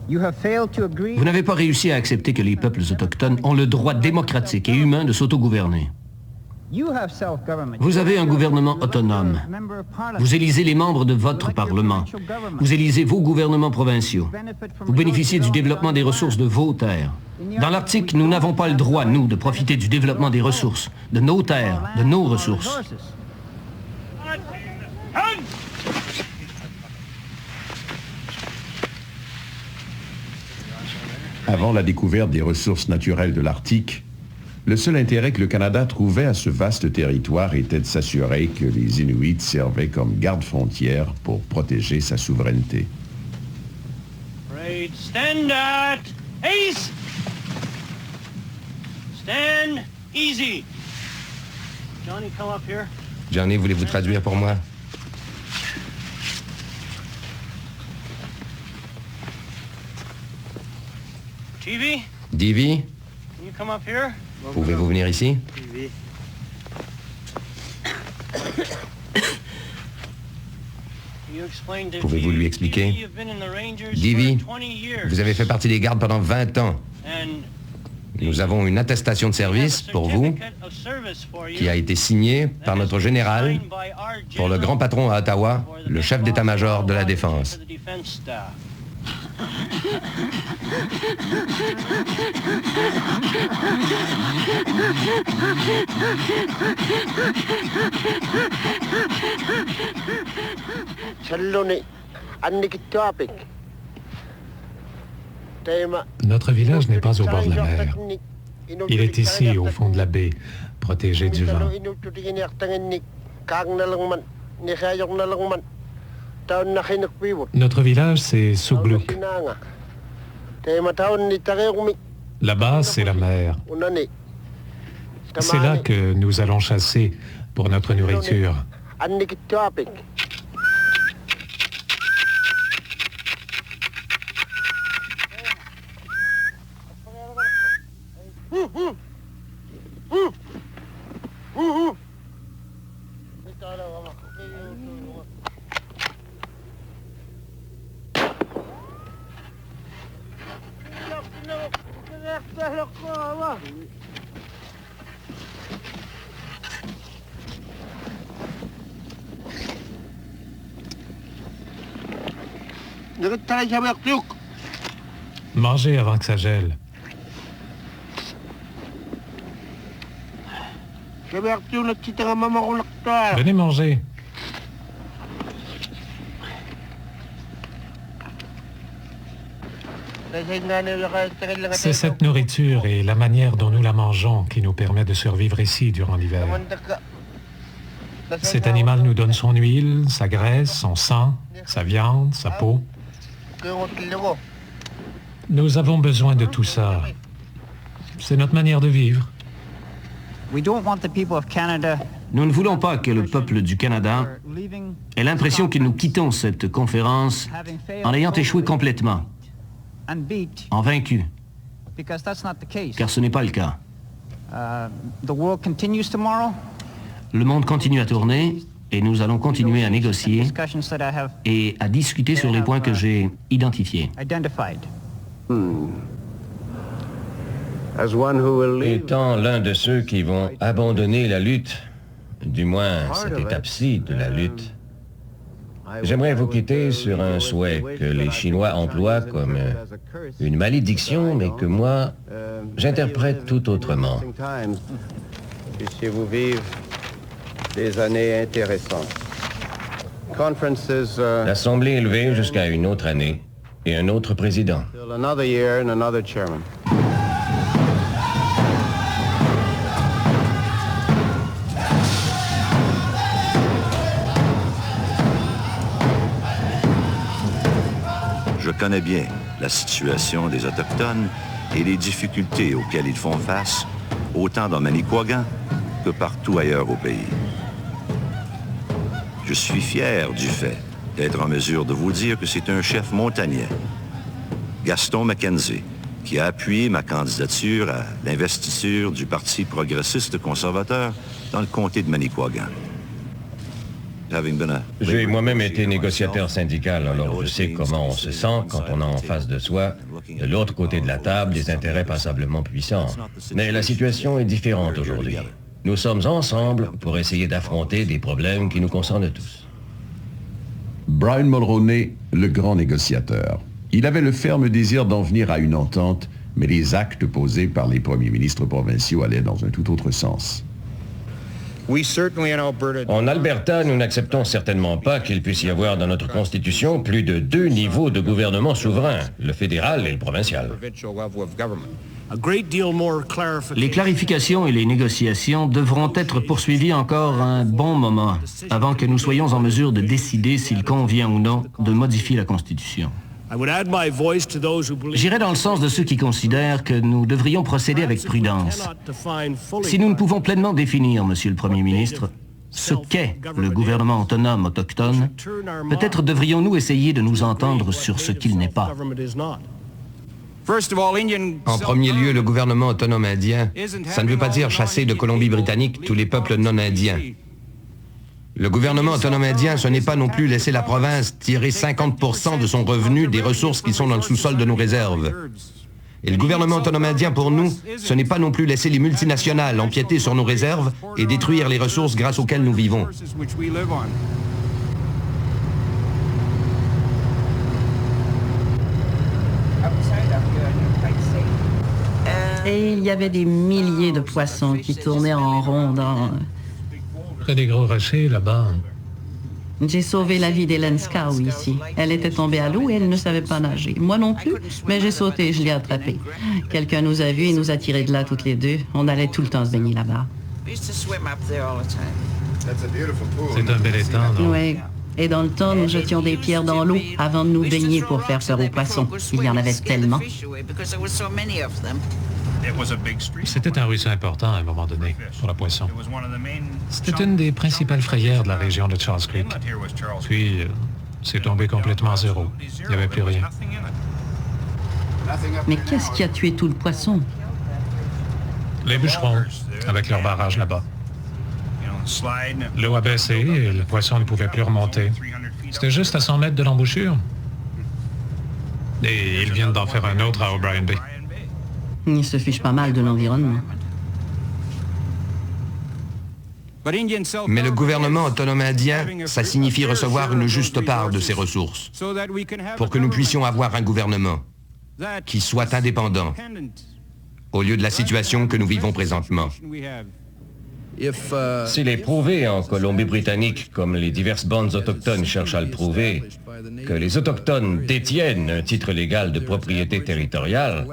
Vous n'avez pas réussi à accepter que les peuples autochtones ont le droit démocratique et humain de s'autogouverner. Vous avez un gouvernement autonome. Vous élisez les membres de votre Parlement. Vous élisez vos gouvernements provinciaux. Vous bénéficiez du développement des ressources de vos terres. Dans l'Arctique, nous n'avons pas le droit, nous, de profiter du développement des ressources, de nos terres, de nos ressources. Avant la découverte des ressources naturelles de l'Arctique, le seul intérêt que le Canada trouvait à ce vaste territoire était de s'assurer que les Inuits servaient comme garde-frontière pour protéger sa souveraineté. Right, stand at ace! Stand easy. Johnny, come up here. Johnny, voulez-vous traduire pour moi? Divy, pouvez-vous venir ici? Pouvez-vous lui expliquer? Divy, vous avez fait partie des gardes pendant 20 ans. Nous avons une attestation de service pour vous qui a été signée par notre général pour le grand patron à Ottawa, le chef d'état-major de la Défense. Notre village n'est pas au bord de la mer. Il est ici, au fond de la baie, protégé du vent. Notre village, c'est Sugluk. Là-bas, c'est la mer. C'est là que nous allons chasser pour notre nourriture. Mangez avant que ça gèle. Venez manger. C'est cette nourriture et la manière dont nous la mangeons qui nous permet de survivre ici durant l'hiver. Cet animal nous donne son huile, sa graisse, son sang, sa viande, sa peau. Nous avons besoin de tout ça. C'est notre manière de vivre. Nous ne voulons pas que le peuple du Canada ait l'impression que nous quittons cette conférence en ayant échoué complètement, en vaincu, car ce n'est pas le cas. Le monde continue à tourner et nous allons continuer à négocier et à discuter sur les points que j'ai identifiés. Étant l'un de ceux qui vont abandonner la lutte, du moins cette étape-ci de la lutte, j'aimerais vous quitter sur un souhait que les Chinois emploient comme une malédiction, mais que moi, j'interprète tout autrement. Puissiez-vous vivre des années intéressantes. L'Assemblée est levée jusqu'à une autre année et un autre président. Another year and another chairman. Je connais bien la situation des Autochtones et les difficultés auxquelles ils font face, autant dans Manicouagan que partout ailleurs au pays. Je suis fier du fait d'être en mesure de vous dire que c'est un chef montagnais, Gaston Mackenzie, qui a appuyé ma candidature à l'investiture du Parti progressiste conservateur dans le comté de Manicouagan. J'ai moi-même été négociateur syndical, alors je sais comment on se sent quand on a en face de soi, de l'autre côté de la table, des intérêts passablement puissants. Mais la situation est différente aujourd'hui. Nous sommes ensemble pour essayer d'affronter des problèmes qui nous concernent tous. Brian Mulroney, le grand négociateur. Il avait le ferme désir d'en venir à une entente, mais les actes posés par les premiers ministres provinciaux allaient dans un tout autre sens. En Alberta, nous n'acceptons certainement pas qu'il puisse y avoir dans notre Constitution plus de 2 niveaux de gouvernement souverain, le fédéral et le provincial. Les clarifications et les négociations devront être poursuivies encore un bon moment avant que nous soyons en mesure de décider s'il convient ou non de modifier la Constitution. J'irai dans le sens de ceux qui considèrent que nous devrions procéder avec prudence. Si nous ne pouvons pleinement définir, Monsieur le Premier ministre, ce qu'est le gouvernement autonome autochtone, peut-être devrions-nous essayer de nous entendre sur ce qu'il n'est pas. En premier lieu, le gouvernement autonome indien, ça ne veut pas dire chasser de Colombie-Britannique tous les peuples non indiens. Le gouvernement autonome indien, ce n'est pas non plus laisser la province tirer 50% de son revenu des ressources qui sont dans le sous-sol de nos réserves. Et le gouvernement autonome indien, pour nous, ce n'est pas non plus laisser les multinationales empiéter sur nos réserves et détruire les ressources grâce auxquelles nous vivons. Et il y avait des milliers de poissons qui tournaient en rond dans... Près des gros rochers, là-bas. J'ai sauvé la vie d'Hélène Scow ici. Elle était tombée à l'eau et elle ne savait pas nager. Moi non plus, mais j'ai sauté et je l'ai attrapée. Quelqu'un nous a vus et nous a tirés de là toutes les deux. On allait tout le temps se baigner là-bas. C'est un bel étang, non? Oui. Et dans le temps, nous jetions des pierres dans l'eau avant de nous baigner pour faire peur aux poissons. Il y en avait tellement. C'était un ruisseau important à un moment donné pour la poisson. C'était une des principales frayères de la région de Charles Creek. Puis, c'est tombé complètement à zéro. Il n'y avait plus rien. Mais qu'est-ce qui a tué tout le poisson? Les bûcherons, avec leur barrage là-bas. L'eau a baissé et le poisson ne pouvait plus remonter. C'était juste à 100 mètres de l'embouchure. Et ils viennent d'en faire un autre à O'Brien Bay. Ils se fichent pas mal de l'environnement. Mais le gouvernement autonome indien, ça signifie recevoir une juste part de ses ressources pour que nous puissions avoir un gouvernement qui soit indépendant au lieu de la situation que nous vivons présentement. S'il est prouvé en Colombie-Britannique, comme les diverses bandes autochtones cherchent à le prouver, que les autochtones détiennent un titre légal de propriété territoriale,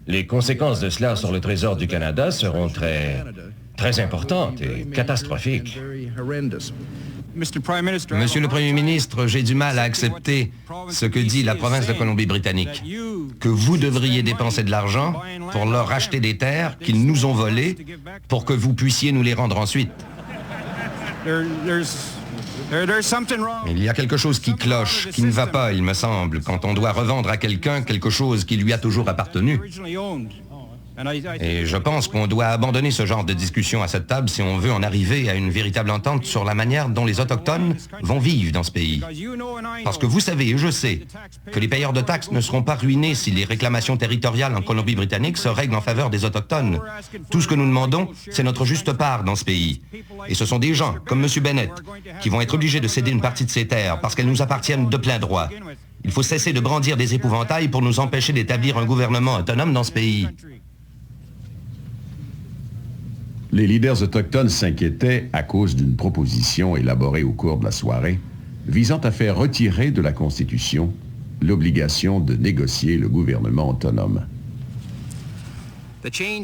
les conséquences de cela sur le trésor du Canada seront très importantes et catastrophiques. Monsieur le Premier ministre, j'ai du mal à accepter ce que dit la province de Colombie-Britannique, que vous devriez dépenser de l'argent pour leur acheter des terres qu'ils nous ont volées pour que vous puissiez nous les rendre ensuite. Il y a quelque chose qui cloche, qui ne va pas, il me semble, quand on doit revendre à quelqu'un quelque chose qui lui a toujours appartenu. Et je pense qu'on doit abandonner ce genre de discussion à cette table si on veut en arriver à une véritable entente sur la manière dont les Autochtones vont vivre dans ce pays. Parce que vous savez, et je sais, que les payeurs de taxes ne seront pas ruinés si les réclamations territoriales en Colombie-Britannique se règlent en faveur des Autochtones. Tout ce que nous demandons, c'est notre juste part dans ce pays. Et ce sont des gens, comme M. Bennett, qui vont être obligés de céder une partie de ces terres parce qu'elles nous appartiennent de plein droit. Il faut cesser de brandir des épouvantails pour nous empêcher d'établir un gouvernement autonome dans ce pays. Les leaders autochtones s'inquiétaient à cause d'une proposition élaborée au cours de la soirée visant à faire retirer de la Constitution l'obligation de négocier le gouvernement autonome.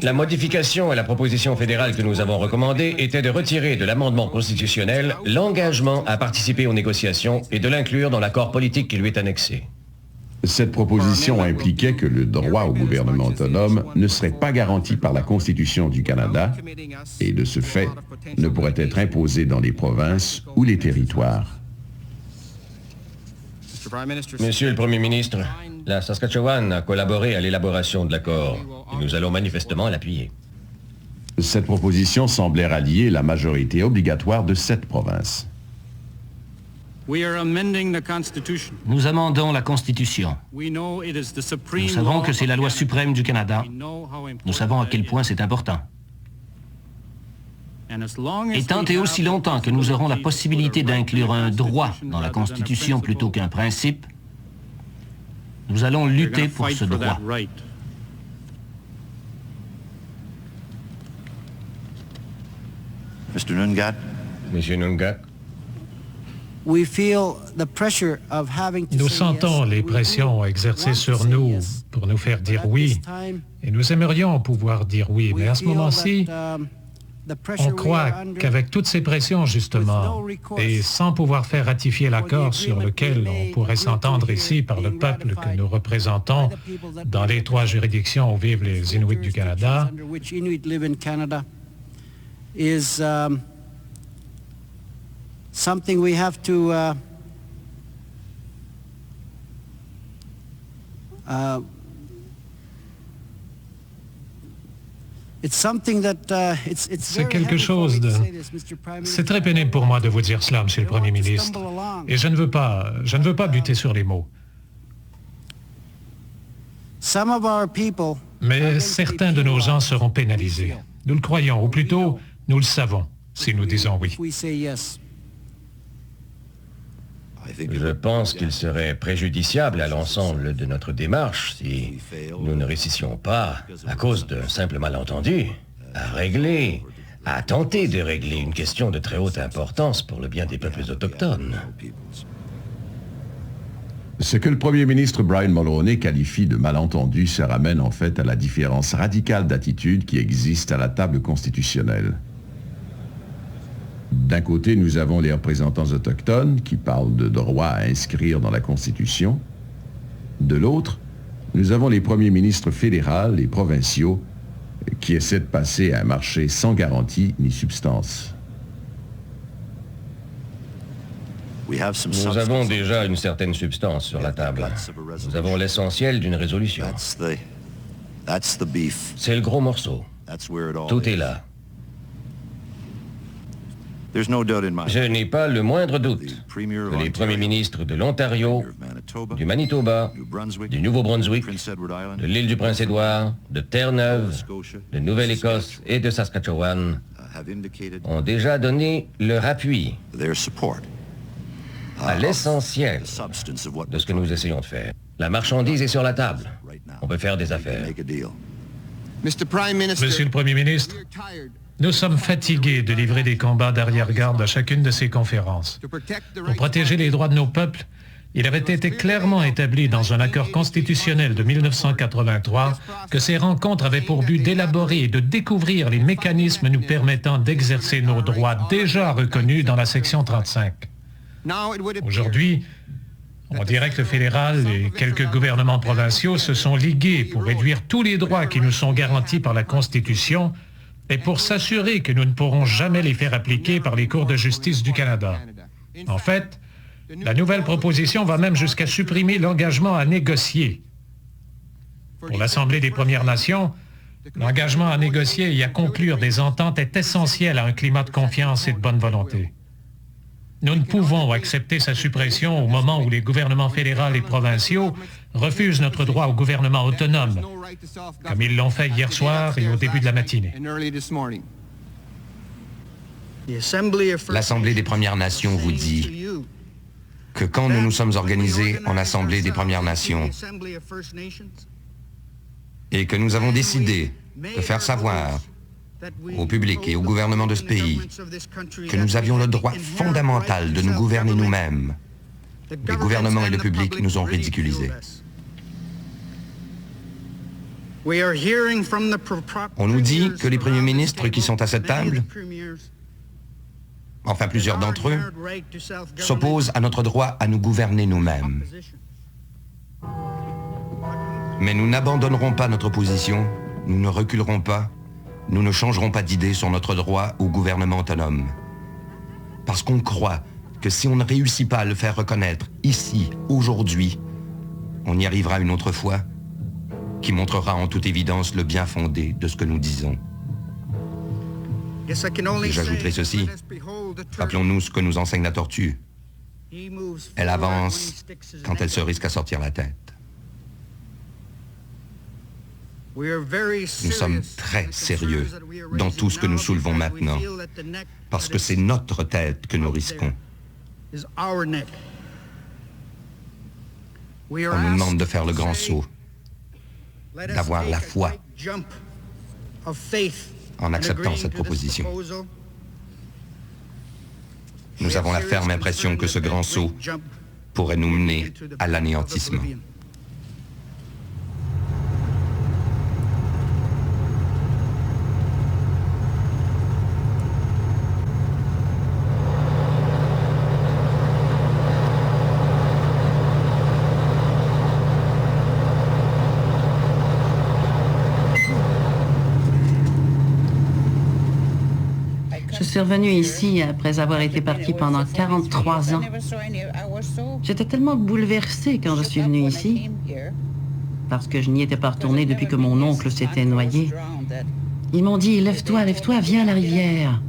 La modification à la proposition fédérale que nous avons recommandée était de retirer de l'amendement constitutionnel l'engagement à participer aux négociations et de l'inclure dans l'accord politique qui lui est annexé. Cette proposition impliquait que le droit au gouvernement autonome ne serait pas garanti par la Constitution du Canada et, de ce fait, ne pourrait être imposé dans les provinces ou les territoires. Monsieur le Premier ministre, la Saskatchewan a collaboré à l'élaboration de l'accord et nous allons manifestement l'appuyer. Cette proposition semblait rallier la majorité obligatoire de 7 provinces. Nous amendons la Constitution. Nous savons que c'est la loi suprême du Canada. Nous savons à quel point c'est important. Et tant et aussi longtemps que nous aurons la possibilité d'inclure un droit dans la Constitution plutôt qu'un principe, nous allons lutter pour ce droit. Mr. Nungat. Monsieur Nungat. Nous sentons les pressions exercées sur nous pour nous faire dire oui, et nous aimerions pouvoir dire oui, mais à ce moment-ci, on croit qu'avec toutes ces pressions, justement, et sans pouvoir faire ratifier l'accord sur lequel on pourrait s'entendre ici par le peuple que nous représentons dans les 3 juridictions où vivent les Inuits du Canada, something we have to c'est quelque chose de... C'est très pénible pour moi de vous dire cela, Monsieur le Premier ministre. Et je ne veux pas buter sur les mots. Mais certains de nos gens seront pénalisés. Nous le croyons, ou plutôt, nous le savons, si nous disons oui. Je pense qu'il serait préjudiciable à l'ensemble de notre démarche si nous ne réussissions pas, à cause d'un simple malentendu, à tenter de régler une question de très haute importance pour le bien des peuples autochtones. Ce que le Premier ministre Brian Mulroney qualifie de malentendu se ramène en fait à la différence radicale d'attitude qui existe à la table constitutionnelle. D'un côté, nous avons les représentants autochtones qui parlent de droit à inscrire dans la Constitution. De l'autre, nous avons les premiers ministres fédéraux et provinciaux qui essaient de passer à un marché sans garantie ni substance. Nous avons déjà une certaine substance sur la table. Nous avons l'essentiel d'une résolution. C'est le gros morceau. Tout est là. Je n'ai pas le moindre doute que les premiers ministres de l'Ontario, du Manitoba, du Nouveau-Brunswick, de l'île du Prince-Édouard, de Terre-Neuve, de Nouvelle-Écosse et de Saskatchewan ont déjà donné leur appui à l'essentiel de ce que nous essayons de faire. La marchandise est sur la table. On peut faire des affaires. Monsieur le Premier ministre, nous sommes fatigués de livrer des combats d'arrière-garde à chacune de ces conférences. Pour protéger les droits de nos peuples, il avait été clairement établi dans un accord constitutionnel de 1983 que ces rencontres avaient pour but d'élaborer et de découvrir les mécanismes nous permettant d'exercer nos droits déjà reconnus dans la section 35. Aujourd'hui, on dirait que le fédéral et quelques gouvernements provinciaux se sont ligués pour réduire tous les droits qui nous sont garantis par la Constitution et pour s'assurer que nous ne pourrons jamais les faire appliquer par les cours de justice du Canada. En fait, la nouvelle proposition va même jusqu'à supprimer l'engagement à négocier. Pour l'Assemblée des Premières Nations, l'engagement à négocier et à conclure des ententes est essentiel à un climat de confiance et de bonne volonté. Nous ne pouvons accepter sa suppression au moment où les gouvernements fédéraux et provinciaux refusent notre droit au gouvernement autonome, comme ils l'ont fait hier soir et au début de la matinée. L'Assemblée des Premières Nations vous dit que quand nous nous sommes organisés en Assemblée des Premières Nations et que nous avons décidé de faire savoir au public et au gouvernement de ce pays que nous avions le droit fondamental de nous gouverner nous-mêmes, les gouvernements et le public nous ont ridiculisés. On nous dit que les premiers ministres qui sont à cette table, enfin plusieurs d'entre eux, s'opposent à notre droit à nous gouverner nous-mêmes. Mais nous n'abandonnerons pas notre position, nous ne reculerons pas, nous ne changerons pas d'idée sur notre droit au gouvernement autonome. Parce qu'on croit que si on ne réussit pas à le faire reconnaître ici, aujourd'hui, on y arrivera une autre fois, qui montrera en toute évidence le bien fondé de ce que nous disons. Et j'ajouterai ceci. Rappelons-nous ce que nous enseigne la tortue. Elle avance quand elle se risque à sortir la tête. Nous sommes très sérieux dans tout ce que nous soulevons maintenant, parce que c'est notre tête que nous risquons. On nous demande de faire le grand saut, d'avoir la foi en acceptant cette proposition. Nous avons la ferme impression que ce grand saut pourrait nous mener à l'anéantissement. Je suis revenue ici après avoir été partie pendant 43 ans. J'étais tellement bouleversée quand je suis venue ici, parce que je n'y étais pas retournée depuis que mon oncle s'était noyé. Ils m'ont dit, lève-toi, lève-toi, viens à la rivière.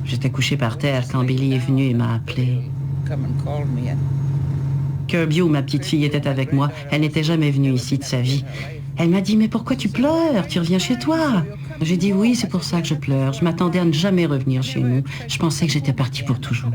J'étais couchée par terre quand Billy est venu et m'a appelée. Kirby, ma petite fille, était avec moi. Elle n'était jamais venue ici de sa vie. Elle m'a dit, mais pourquoi tu pleures? Tu reviens chez toi. J'ai dit, oui, c'est pour ça que je pleure. Je m'attendais à ne jamais revenir chez nous. Je pensais que j'étais partie pour toujours.